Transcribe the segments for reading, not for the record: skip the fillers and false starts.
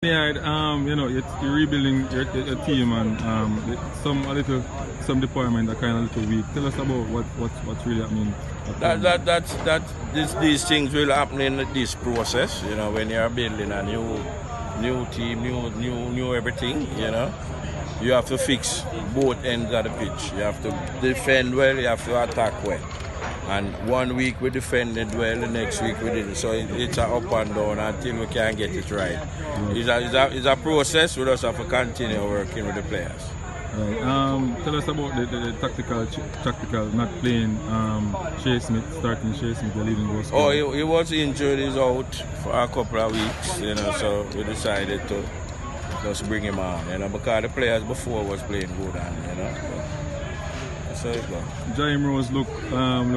Yeah, you're rebuilding your team and some department are kind of a little weak. Tell us about what's really happening. These things will happen in this process. You know, when you're building a new team, new everything. You know, you have to fix both ends of the pitch. You have to defend well. You have to attack well. And 1 week we defended well, the next week we didn't. So it's an up and down until we can get it right. It's a process. We just have to continue working with the players. Right. Tell us about the tactical not playing Shea Smith, starting Shea Smith, the leading goal scorer. Oh, he was injured. He's out for a couple of weeks. You know, so we decided to just bring him on. You know, because the players before was playing good, and you know. So it goes. Jaime Rose look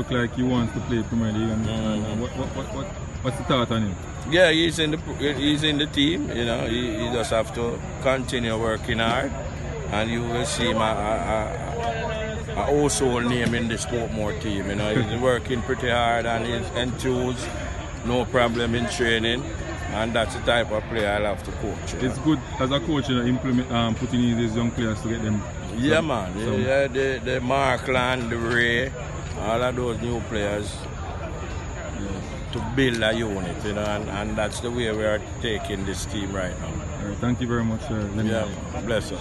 like he wants to play Premier League. And what's the thought on him? Yeah, he's in the team. You know, he just have to continue working hard, and you will see him a household name in the Sportmore team. You know, he's working pretty hard and he's enthused, no problem in training, and that's the type of player I love to coach. It's good as a coach, you know, putting in these young players to get them. Yeah, man. Yeah, the Markland, the Ray, all of those new players to build a unit, you know, and that's the way we are taking this team right now. All right, thank you very much, Lenny. Yeah, bless you.